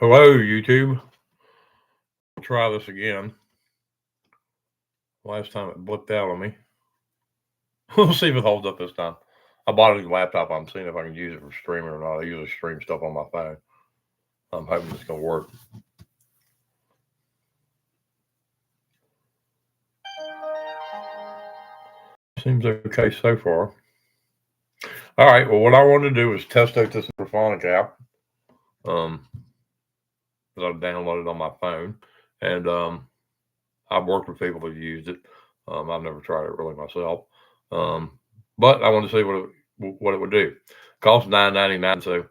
Hello, YouTube. We'll try this again. Last time it blipped out on me. We'll see if it holds up this time. I bought a new laptop. I'm seeing if I can use it for streaming or not. I usually stream stuff on my phone. I'm hoping it's going to work. Seems okay so far. All right. Well, what I wanted to do is test out this Necrophonic app. That I've downloaded on my phone, and I've worked with people who've used it. I've never tried it really myself, but I wanted to see what it would do. It costs $9.99, so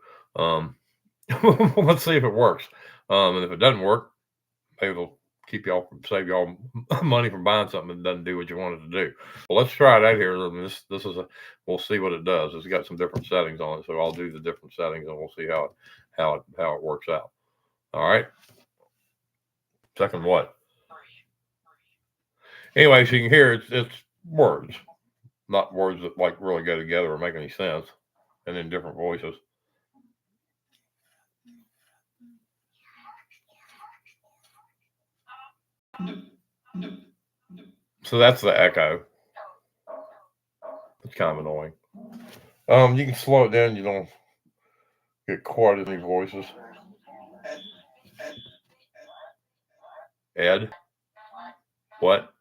let's see if it works. And if it doesn't work, maybe it'll save y'all money from buying something that doesn't do what you want it to do. Well, let's try it out here. This is we'll see what it does. It's got some different settings on it, so I'll do the different settings and we'll see how it works out. All right. Second what? Anyway, so you can hear it's words, not words that like really go together or make any sense, and in different voices. So that's the echo. It's kind of annoying. You can slow it down. You don't get quite as many voices. Ed, what?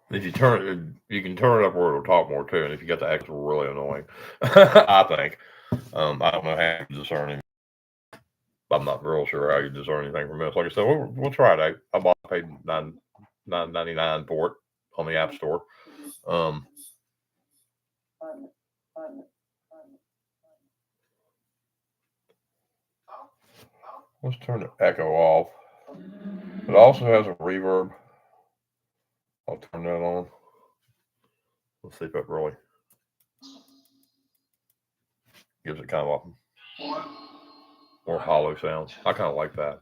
If you turn it, you can turn it up where it'll talk more too. And if you got the echo, really annoying. I think. I don't know how to discern it. I'm not real sure how you discern anything from this. Like I said, we'll try it out. I paid $9.99 for it on the App Store. Let's turn the echo off. It also has a reverb. I'll turn that on. Let's see if it really gives it kind of a more hollow sound. I kind of like that.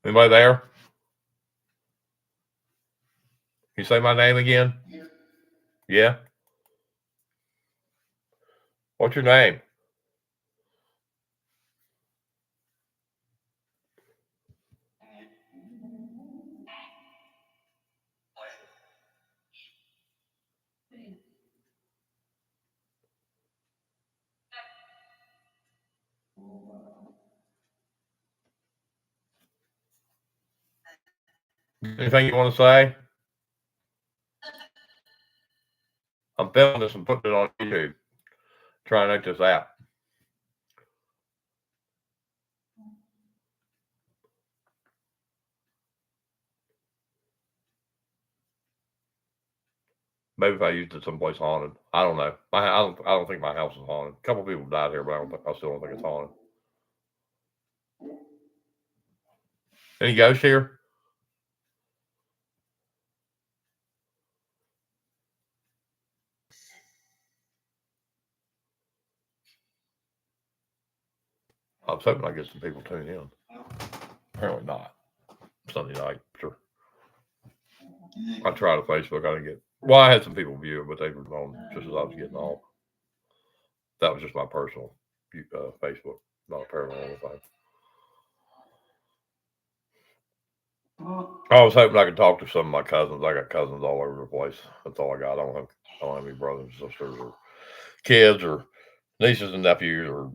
Anybody there? Can you say my name again? Yeah? What's your name? Anything you want to say? I'm filming this and putting it on YouTube. Trying out this app. Maybe if I used it someplace haunted. I don't know. I don't think my house is haunted. A couple people died here, but I still don't think it's haunted. Any ghosts here? I was hoping I get some people tune in. Apparently not. Sunday night, sure. I tried on Facebook. I didn't get. Well, I had some people view it, but they were on just as I was getting off. That was just my personal Facebook, not a paranormal thing. I was hoping I could talk to some of my cousins. I got cousins all over the place. That's all I got. I don't have any brothers and sisters or kids or nieces and nephews or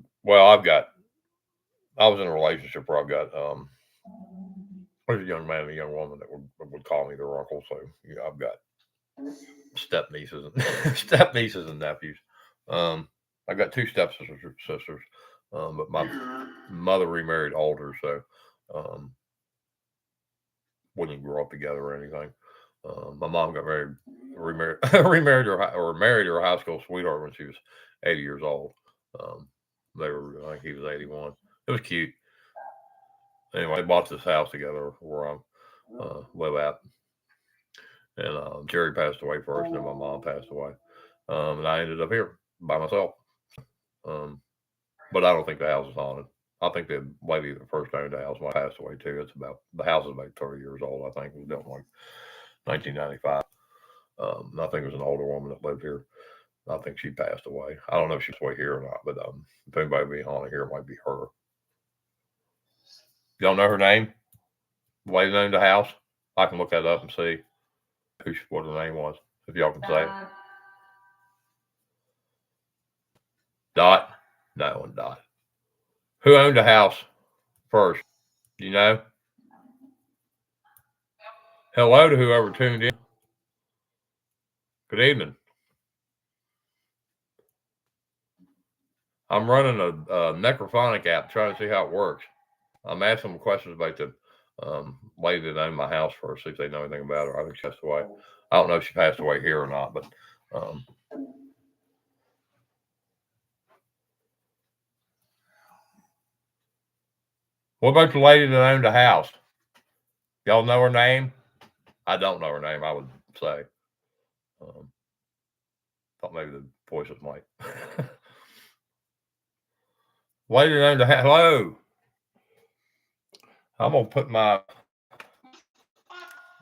I was in a relationship where I've got there's a young man and a young woman that would call me their uncle. So I've got step nieces and nephews. I got two stepsisters, but my mother remarried older, so wouldn't grow up together or anything. My mom got remarried her high school sweetheart when she was 80 years old. I think he was 81. It was cute. Anyway, I bought this house together where I live at. And Jerry passed away first, and then my mom passed away. And I ended up here by myself. Um, but I don't think the house is haunted. I think the lady that first owned the house might have passed away too. The house is about 30 years old. I think it was built in like 1995. I think it was an older woman that lived here. I think she passed away. I don't know if she's away here or not, but if anybody be haunted here, it might be her. Y'all know her name? The lady named the house? I can look that up and see what her name was, if y'all can say it. Dot? No, it wasn't Dot. Who owned the house first? Do you know? Hello to whoever tuned in. Good evening. I'm running a Necrophonic app trying to see how it works. I'm asking them questions about the lady that owned my house first, see if they know anything about her. I think she passed away. I don't know if she passed away here or not, but what about the lady that owned the house? Y'all know her name? I don't know her name, I would say. Thought maybe the voice was Mike. Lady that owned the house. Hello. I'm going to put my...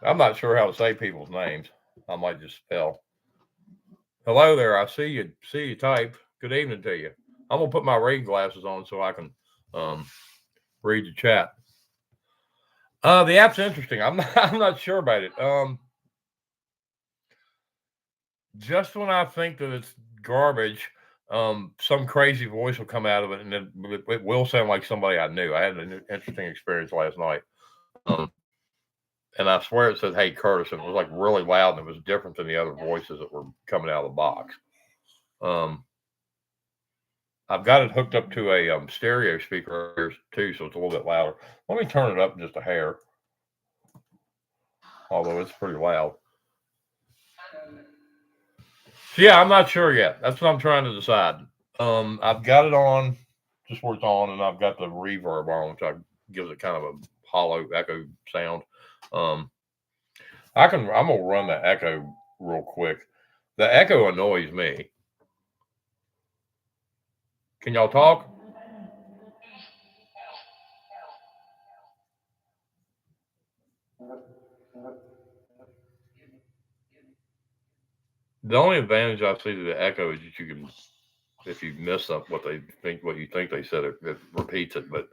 I'm not sure how to say people's names. I might just spell. Hello there. I see you type. Good evening to you. I'm going to put my reading glasses on so I can read the chat. The app's interesting. I'm not sure about it. Just when I think that it's garbage, some crazy voice will come out of it, and it will sound like somebody I knew. I had an interesting experience last night. And I swear it said, "Hey, Curtis," and it was like really loud, and it was different than the other voices that were coming out of the box. I've got it hooked up to a stereo speaker here too, so it's a little bit louder. Let me turn it up just a hair, although it's pretty loud. So yeah, I'm not sure yet. That's what I'm trying to decide. I've got it on just where it's on, and I've got the reverb on, which gives it kind of a hollow echo sound. I'm gonna run the echo real quick. The echo annoys me. Can y'all talk? The only advantage I see to the echo is that you can, if you miss up what you think they said, it repeats it. But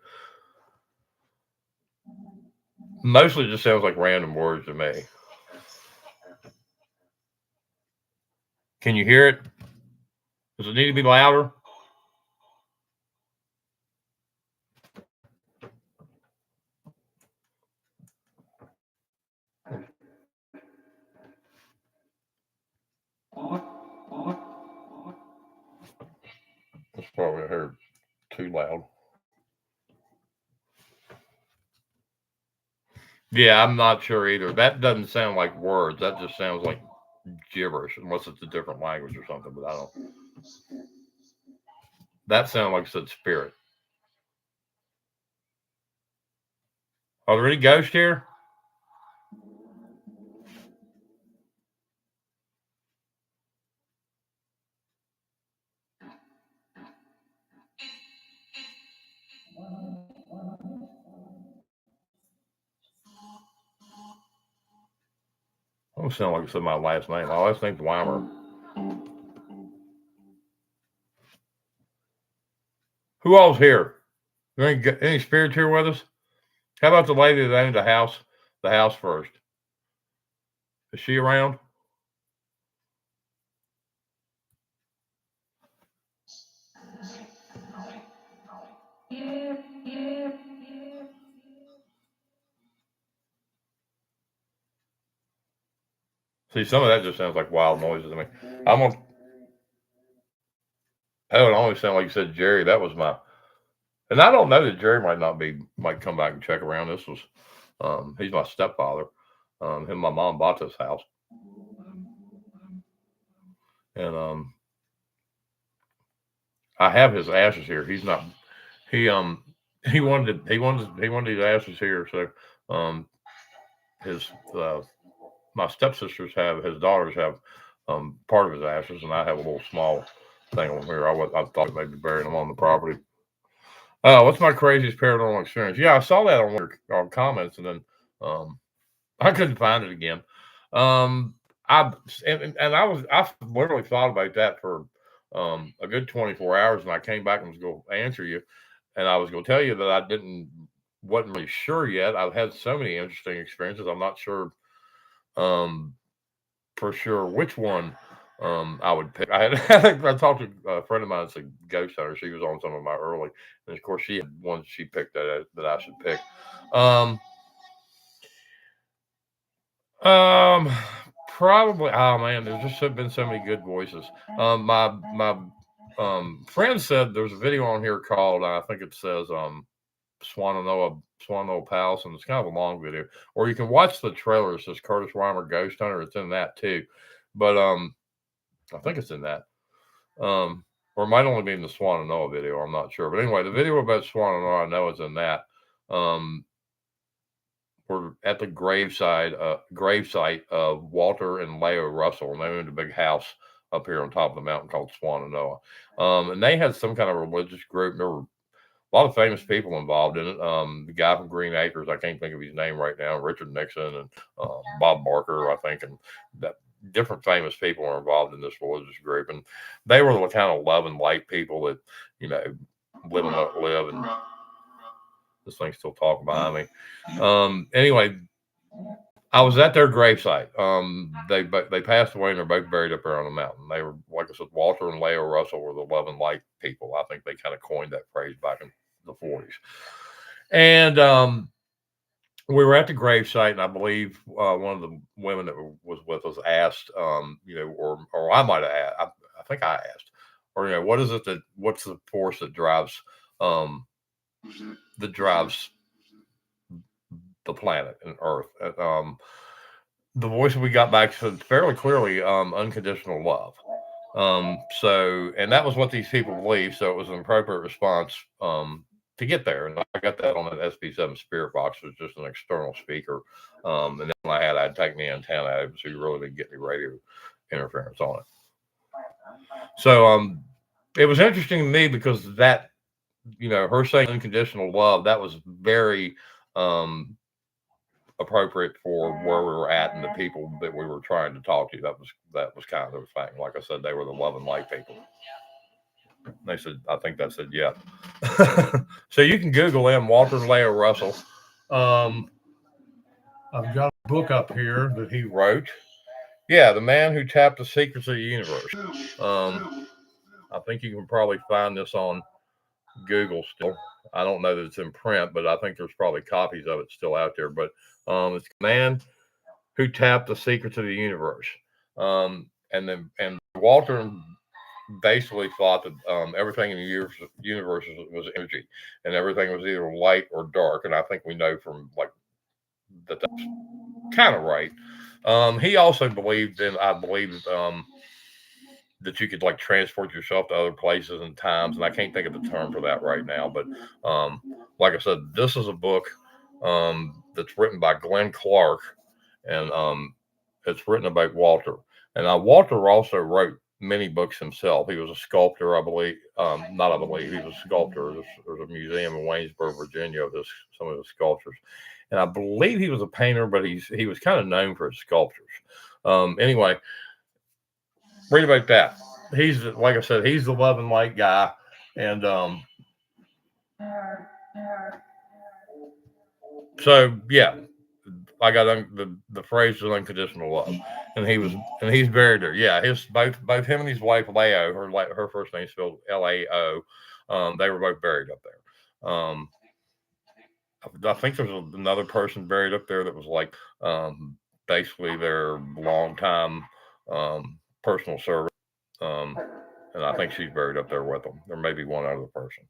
mostly it just sounds like random words to me. Can you hear it? Does it need to be louder? It's probably I heard too loud. Yeah, I'm not sure either. That doesn't sound like words. That just sounds like gibberish, unless it's a different language or something. But I don't. That sounded like it said spirit. Are there any ghosts here? I don't sound like it said my last name. My last name's Weimer. Who all's here? Any spirits here with us? How about the lady that owned the house first? Is she around? See, some of that just sounds like wild noises to me. It always sound like you said Jerry. That was and I don't know that Jerry might come back and check around. This was, he's my stepfather. Him and my mom bought this house. And I have his ashes here. He's not, he wanted these ashes here. So, his my stepsisters have, his daughters have part of his ashes, and I have a little small thing on here. I thought maybe burying them on the property. What's my craziest paranormal experience? Yeah, I saw that on one of your comments, and then I couldn't find it again. I I literally thought about that for a good 24 hours, and I came back and was going to answer you, and I was going to tell you that wasn't really sure yet. I've had so many interesting experiences. I'm not sure um, for sure which one I would pick. I talked to a friend of mine, it's a ghost hunter. She was on some of my early, and of course she had ones she picked that I should pick. Um, Um, Probably. Oh man, there's just been so many good voices. My friend said there's a video on here called I think it says Swannanoa Palace, and it's kind of a long video. Or you can watch the trailer. It says Curtis Weimer Ghost Hunter. It's in that too, but I think it's in that. Or it might only be in the Swannanoa video. I'm not sure, but anyway, the video about Swannanoa I know is in that. We're at the gravesite of Walter and Leo Russell, and they owned a big house up here on top of the mountain called Swannanoa. And they had some kind of religious group. There were a lot of famous people involved in it. The guy from Green Acres, I can't think of his name right now, Richard Nixon and Bob Barker, I think, and that different famous people were involved in this religious group. And they were the kind of love and light people that, live and let live. And this thing's still talking behind me. Anyway, I was at their gravesite. They passed away and they're both buried up there on the mountain. They were, like I said, Walter and Leo Russell were the love and light people. I think they kind of coined that phrase back in the 40s. And we were at the gravesite, and I believe one of the women that was with us asked, or I might have asked, I think I asked, or what's the force that drives the planet and Earth? The voice we got back said fairly clearly, unconditional love. And that was what these people believed. So it was an appropriate response to get there. And I got that on an SP7 Spirit Box. It was just an external speaker. And then I'd take the antenna out of it, so you really didn't get any radio interference on it. So it was interesting to me because that, her saying unconditional love, that was very appropriate for where we were at and the people that we were trying to talk to. That was kind of the thing. Like I said, they were the love and light people. They said, I think that said, yeah. So you can Google him, Walter Leo Russell. I've got a book up here that he wrote. Yeah, The Man Who Tapped the Secrets of the Universe. I think you can probably find this on Google still. I don't know that it's in print, but I think there's probably copies of it still out there. But it's The Man Who Tapped the Secrets of the Universe. And Walter basically thought that everything in the universe was energy, and everything was either light or dark. And I think we know from that's kind of right. He also believed in, I believe, that you could transport yourself to other places and times, and I can't think of the term for that right now. But like I said, this is a book that's written by Glenn Clark, and it's written about Walter. And Walter also wrote many books himself. He was a sculptor, I believe. Not I believe, he was a sculptor. There's a museum in Waynesboro, Virginia, of some of his sculptures. And I believe he was a painter, but he was kind of known for his sculptures. Anyway, read about that. He's, like I said, he's the love and light guy. And so, yeah, I got the phrase is unconditional love, and he's buried there. Yeah, both him and his wife Leo, her first name spelled Lao. They were both buried up there. I think there's another person buried up there that was basically their longtime personal servant. And I think she's buried up there with them. There may be one other person.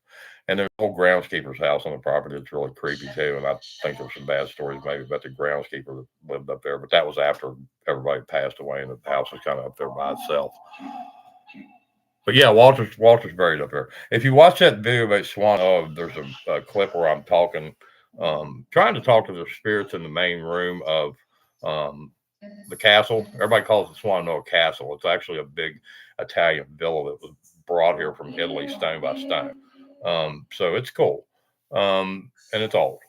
And there's a whole groundskeeper's house on the property that's really creepy too. And I think there's some bad stories maybe about the groundskeeper that lived up there, but that was after everybody passed away and the house was kind of up there by itself. But yeah, Walter's buried up there. If you watch that video about Swan, there's a clip where I'm talking, trying to talk to the spirits in the main room of the castle. Everybody calls it Swananoa Castle. It's actually a big Italian villa that was brought here from Italy, stone by stone. So it's cool, and it's old.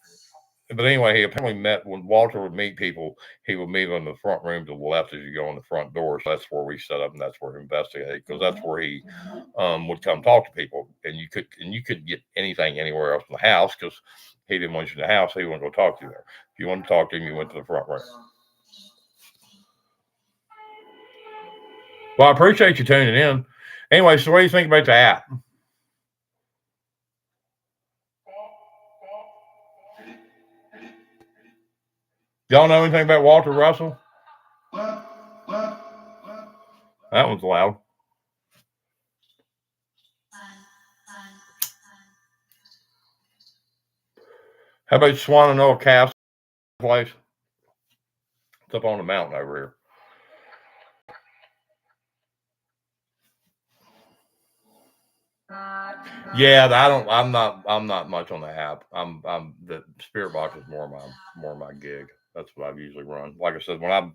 But anyway, he apparently met when Walter would meet people. He would meet them in the front room to the left as you go in the front door. So that's where we set up, and that's where he investigated because that's where he would come talk to people, and you could get anything anywhere else in the house because he didn't want you in the house. He wanted to go talk to you there. If you wanted to talk to him, you went to the front room. Well, I appreciate you tuning in. Anyway, so what do you think about the app? Y'all know anything about Walter Russell? That one's loud. How about Swananoa Castle place? It's up on the mountain over here. Yeah, I'm not much on the app. I'm the Spirit Box is more my gig. That's what I've usually run. Like I said, I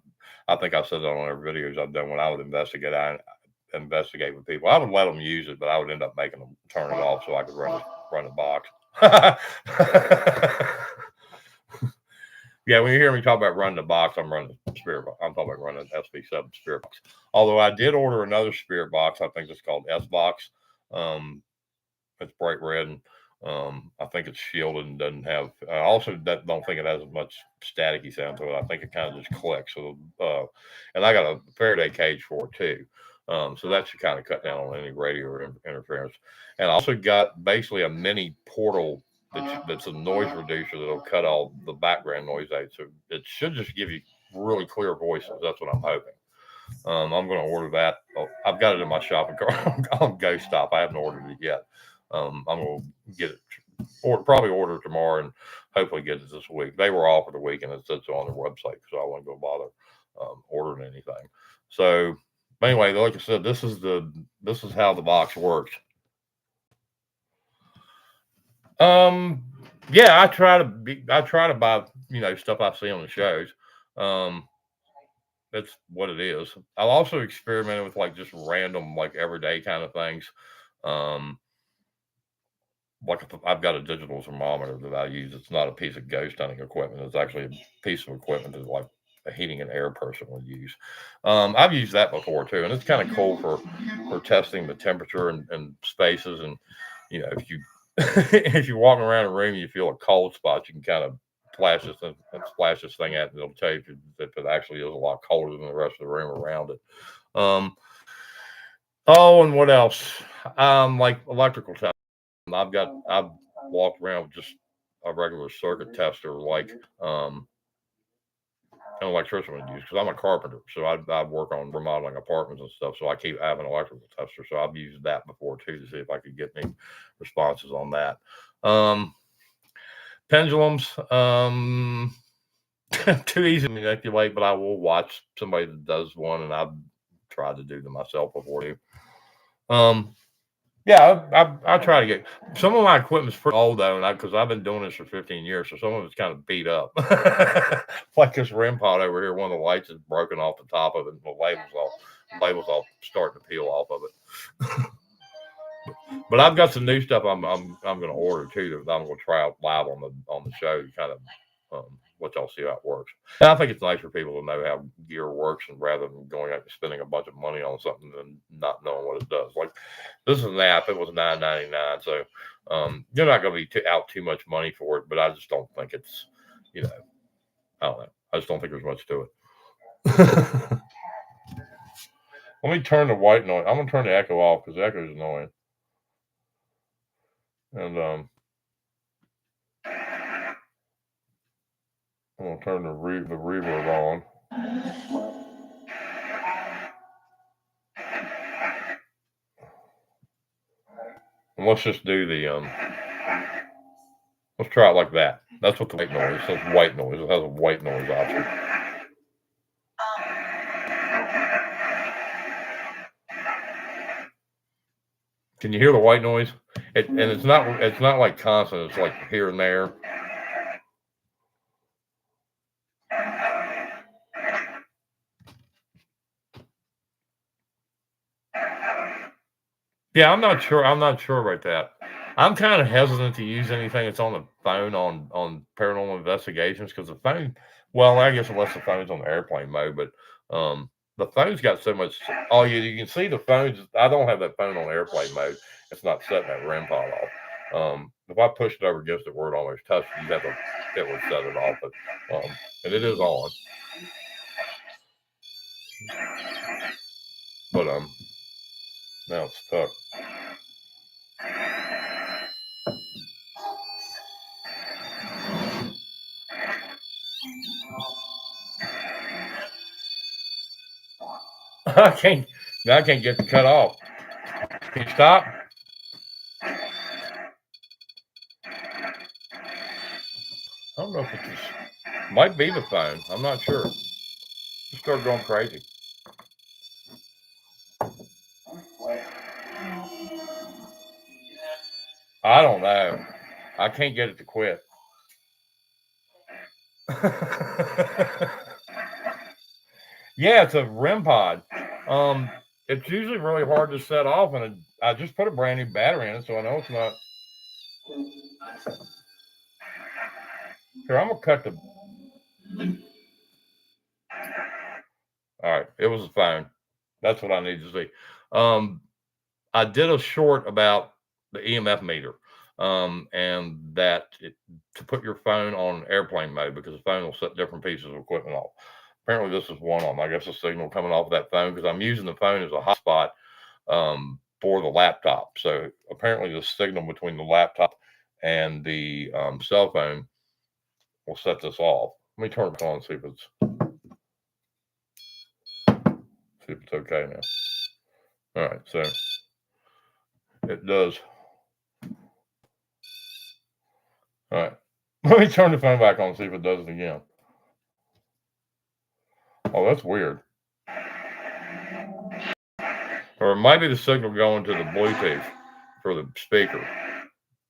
think I said that on every videos I've done. When I would investigate with people, I would let them use it, but I would end up making them turn it off so I could run the box. Yeah, when you hear me talk about running the box, I'm running the Spirit Box. I'm talking about running SB7 Spirit Box. Although I did order another Spirit Box, I think it's called S Box. It's bright red, and I think it's shielded and doesn't have. I also don't think it has as much staticky sound to it. I think it kind of just clicks. So, and I got a Faraday cage for it too. So that should kind of cut down on any radio interference. And I also got basically a mini portal that's a noise reducer that'll cut all the background noise out. So it should just give you really clear voices. That's what I'm hoping. I'm going to order that. I've got it in my shopping cart on GoStop. I haven't ordered it yet. I'm going to get it, or probably order it tomorrow and hopefully get it this week. They were off for the week and it said so on their website, so I wouldn't go bother ordering anything. So anyway, like I said, this is how the box works. Yeah, I try to buy stuff I see on the shows. That's what it is. I've also experimented with like just random, like everyday kind of things. Um, like I've got a digital thermometer that I use. It's not a piece of ghost hunting equipment. It's actually a piece of equipment that like a heating and air person would use. I've used that before too, and it's kind of cool for testing the temperature and spaces. And if you if you're walking around a room, you feel a cold spot, you can kind of splash this thing at, and it'll tell you if it actually is a lot colder than the rest of the room around it. And what else? Like electrical testing. I've walked around with just a regular circuit tester, like an electrician would use, because I'm a carpenter, so I work on remodeling apartments and stuff. So I keep having an electrical tester. So I've used that before too to see if I could get any responses on that. Pendulums, too easy to manipulate, but I will watch somebody that does one, and I've tried to do them myself before too. Yeah, I try to get some of my equipment's pretty old though, because I've been doing this for 15 years, so some of it's kind of beat up. Like this REM pod over here, one of the lights is broken off the top of it, and the labels all starting to peel off of it. But I've got some new stuff I'm going to order too that I'm going to try out live on the show to kind of let y'all see how it works. And I think it's nice for people to know how gear works, and rather than going out and spending a bunch of money on something and not knowing what it does. Like this is an app; it was $9.99, so you're not going to be out too much money for it. But I just don't think it's, I don't know. I just don't think there's much to it. Let me turn the white noise. I'm going to turn the echo off because the echo is annoying. And I'm going to turn the reverb on. And let's just do let's try it like that. That's what the white noise says. White noise. It has a white noise option. Can you hear the white noise? And it's not like constant. It's like here and there. Yeah, I'm not sure. I'm not sure about that. I'm kind of hesitant to use anything that's on the phone on paranormal investigations because the phone. Well, I guess unless the phone's on airplane mode, but the phone's got so much. Oh, you can see the phones. I don't have that phone on airplane mode. It's not setting that REM pod off. If I push it over against it where it almost touches, you have to it would set it off. But and it is on. But now it's stuck. I can't. I can't get the cut off. Can you stop? I don't know if it's might be the phone. I'm not sure. Just started going crazy. I don't know. I can't get it to quit. Yeah, it's a REM pod. It's usually really hard to set off, and I just put a brand new battery in it, so I know it's not. Here, I'm gonna cut the. All right, it was the phone. That's what I need to see. I did a short about the EMF meter, and to put your phone on airplane mode because the phone will set different pieces of equipment off. Apparently, this is one of them. I guess the signal coming off of that phone because I'm using the phone as a hotspot for the laptop. So apparently, the signal between the laptop and the cell phone will set this off. Let me turn it on and see if it's okay now. All right, so it does. All right, let me turn the phone back on and see if it does it again. Oh, that's weird. Or it might be the signal going to the Bluetooth for the speaker.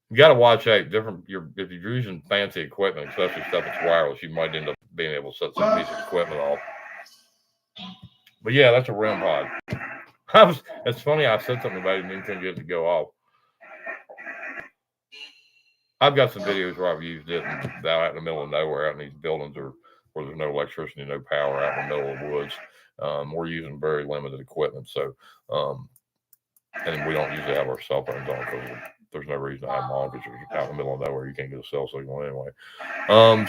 You got to watch out. If you're using fancy equipment, especially stuff that's wireless, you might end up being able to set some piece of equipment off. But yeah, that's a REM pod. It's funny. I said something about it and then couldn't get it to go off. I've got some videos where I've used it out in the middle of nowhere, out in these buildings where there's no electricity, no power, out in the middle of the woods. We're using very limited equipment, so and we don't usually have our cell phones on because there's no reason to have them on because you're out in the middle of nowhere, you can't get a cell signal anyway.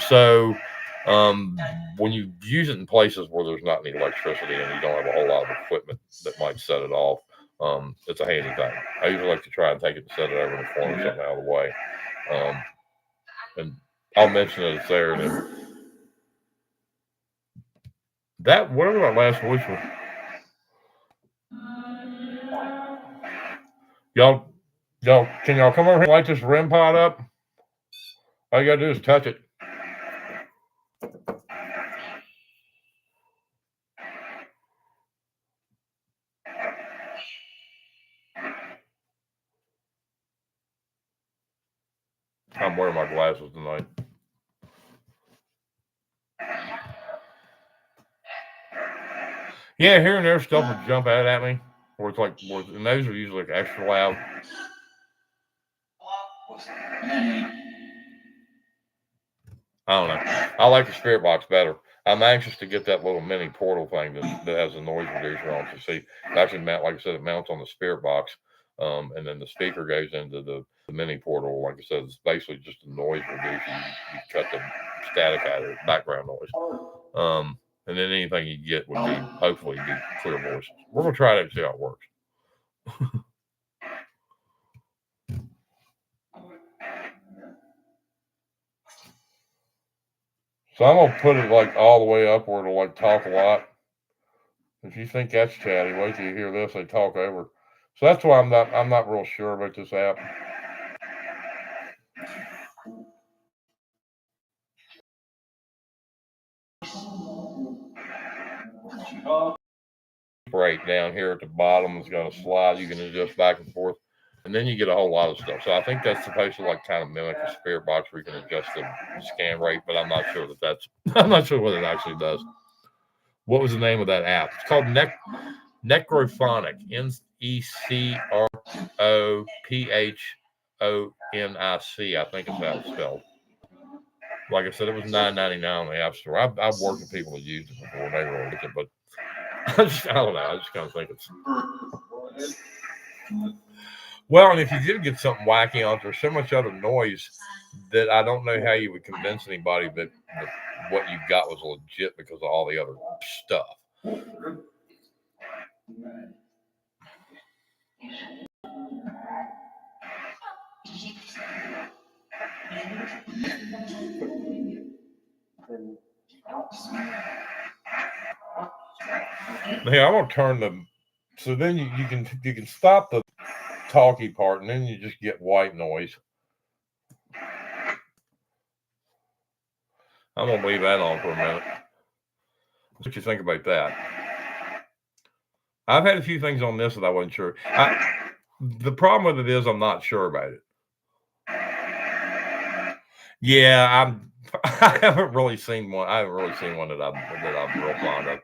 So when you use it in places where there's not any electricity and you don't have a whole lot of equipment that might set it off, it's a handy thing. I usually like to try and take it and set it over in the corner, something out of the way. And I'll mention that it's there. And that whatever that last voice was, y'all, can y'all come over here and light this REM pod up? All you gotta do is touch it. I'm wearing my glasses tonight. Yeah, here and there stuff would jump out at me. Where it's like, and those are usually like extra loud. I don't know. I like the spirit box better. I'm anxious to get that little mini portal thing that has a noise reducer on to see. It actually like I said, it mounts on the spirit box, and then the speaker goes into the mini portal. Like I said, it's basically just a noise reducer. You cut the static out of it, background noise. And then anything you get would be hopefully be clear voices. We're gonna try that and see how it works. So I'm gonna put it like all the way up where it'll like talk a lot. If you think that's chatty, wait till you hear this. They talk over. So that's why I'm not real sure about this app. Right down here at the bottom is going to slide. You can adjust back and forth, and then you get a whole lot of stuff. So I think that's supposed to like kind of mimic a spirit box where you can adjust the scan rate, but I'm not sure that's. I'm not sure what it actually does. What was the name of that app? It's called Necrophonic. Necrophonic. I think is how it's spelled. Like I said, it was $9.99 on the App Store. I've worked with people that used it before, and they really liked it, but I don't know. I just kind of think it's. Well, and if you did get something wacky on, there's so much other noise that I don't know how you would convince anybody that what you got was legit because of all the other stuff. Hey, I'm gonna turn the. So then you can stop the talky part, and then you just get white noise. I'm gonna leave that on for a minute. What you think about that? I've had a few things on this that I wasn't sure. The problem with it is I'm not sure about it. Yeah, I haven't really seen one. I haven't really seen one that I'm real fond of.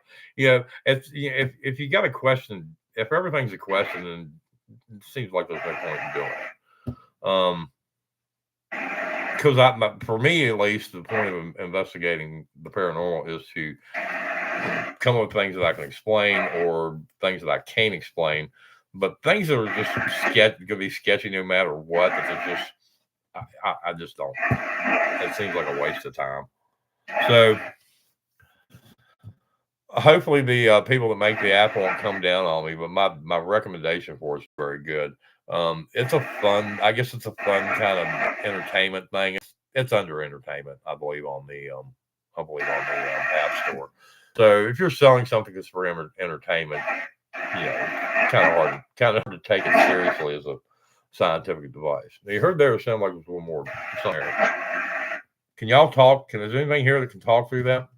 If you got a question, if everything's a question, then it seems like there's no point in doing it. Because for me at least, the point of investigating the paranormal is to come up with things that I can explain or things that I can't explain. But things that are just going to be sketchy no matter what, I just don't. It seems like a waste of time. So hopefully the people that make the app won't come down on me, but my recommendation for it is very good. It's a fun, I guess it's a fun kind of entertainment thing. It's under entertainment, I believe, on the App Store. So if you're selling something that's for entertainment, kind of hard to take it seriously as a scientific device. Now, you heard there it sounded like it was a little more something. Can y'all talk? Is there anything here that can talk through that?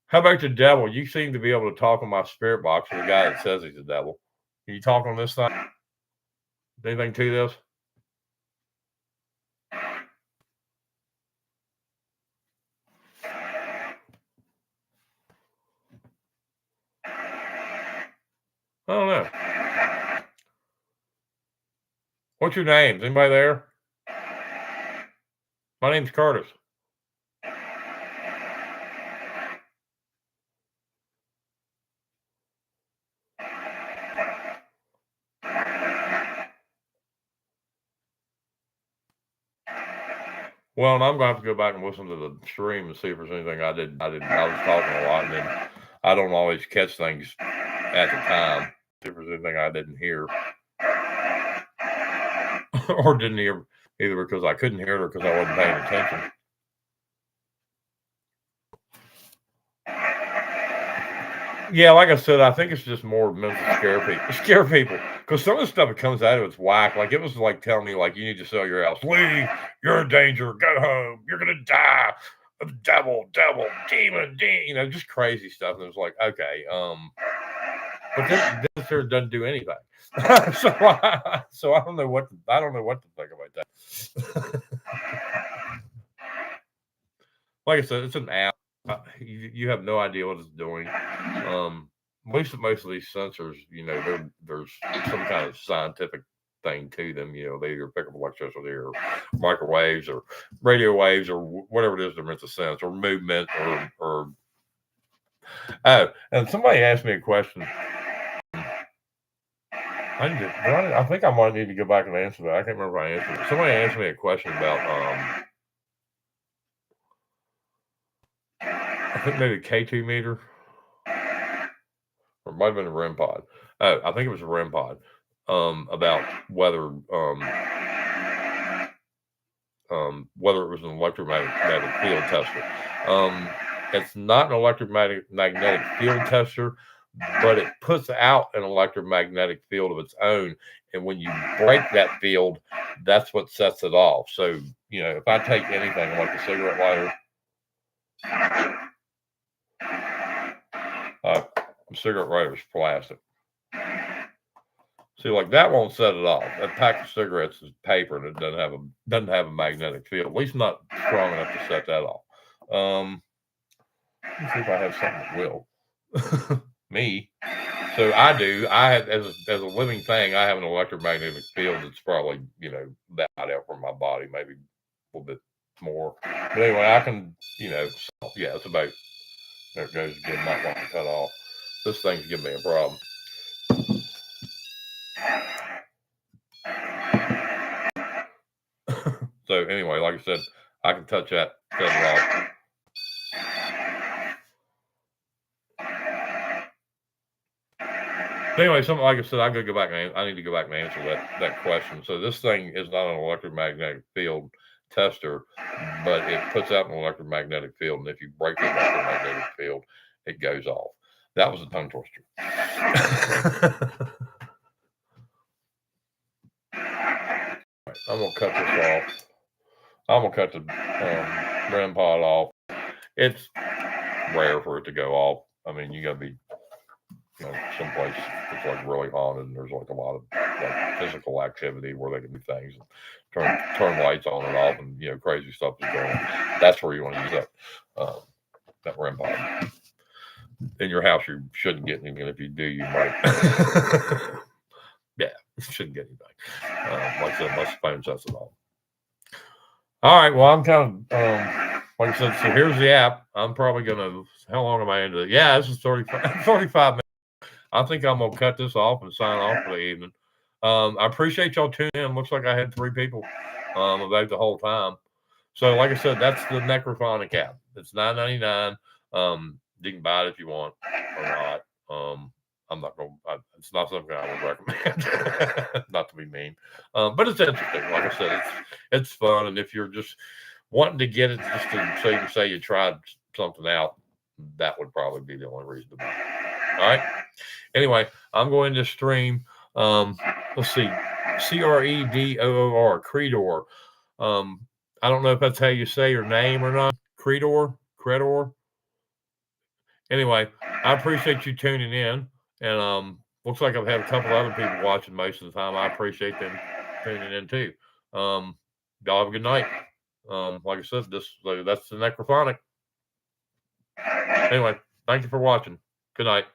How about the devil? You seem to be able to talk on my spirit box for the guy that says he's a devil. Can you talk on this side? Anything to this? I don't know. What's your name? Is anybody there? My name's Curtis. Well, and I'm going to have to go back and listen to the stream and see if there's anything I did. I was talking a lot, and then I don't always catch things at the time. If there's anything I didn't hear or didn't hear, either because I couldn't hear it or because I wasn't paying attention. Yeah, like I said, I think it's just more meant to scare people. Because some of the stuff that comes out of it's whack. Like it was like telling me, like, you need to sell your house. Leave. You're in danger. Go home. You're gonna die. Devil, demon, just crazy stuff. And it was like, okay, but this here doesn't do anything. so I don't know what to think about that. Like I said, it's an app. You have no idea what it's doing. At least most of these sensors, there's some kind of scientific thing to them. They either pick up electricity or microwaves or radio waves or whatever it is they're meant to sense, or movement or. Oh, and somebody asked me a question. I think I might need to go back and answer that. I can't remember if I answered it. Somebody asked me a question about I think maybe K2 meter, or it might have been a REM pod. Oh, I think it was a REM pod. About whether it was an electromagnetic field tester. It's not an electromagnetic field tester, but it puts out an electromagnetic field of its own. And when you break that field, that's what sets it off. So, if I take anything like a cigarette lighter, cigarette lighter is plastic. See, like that won't set it off. That pack of cigarettes is paper, and it doesn't have a magnetic field. At least not strong enough to set that off. Let's see if I have something that will. Me. So I do. I have, as a living thing, I have an electromagnetic field that's probably, that out from my body, maybe a little bit more. But anyway, I can, yeah, it's about, there it goes again, not want to cut off. This thing's giving me a problem. So anyway, like I said, I can touch that, cut it off. Anyway, something like I said, I gotta go back and I need to go back and answer that question. So this thing is not an electromagnetic field tester, but it puts out an electromagnetic field, and if you break the electromagnetic field, it goes off. That was a tongue twister. I'm gonna cut this off. I'm gonna cut the REM pod off. It's rare for it to go off. I mean, you gotta be, someplace that's like really haunted, and there's like a lot of like physical activity where they can do things and turn lights on and off, and crazy stuff is going on. That's where you want to use that REM pod. In your house, you shouldn't get anything. If you do, you might. Yeah, you shouldn't get anything. Like I said, my phone sets it off. All right. Well, I'm kind of like I said. So here's the app. I'm probably gonna. How long am I into it? Yeah, this is 35 minutes. I think I'm gonna cut this off and sign off for the evening. I appreciate y'all tuning in. Looks like I had 3 people about the whole time. So, like I said, that's the Necrophonic app. It's $9.99. You can buy it if you want or not. I'm not going. It's not something I would recommend. Not to be mean, but it's interesting. Like I said, it's fun, and if you're just wanting to get it just to so you can say you tried something out, that would probably be the only reason to buy it. All right. Anyway, I'm going to stream. Let's see, Credoor, Credoor. I don't know if that's how you say your name or not. Credoor. Anyway, I appreciate you tuning in, and looks like I've had a couple other people watching most of the time. I appreciate them tuning in too. Y'all have a good night. Like I said, that's the Necrophonic. Anyway, thank you for watching. Good night.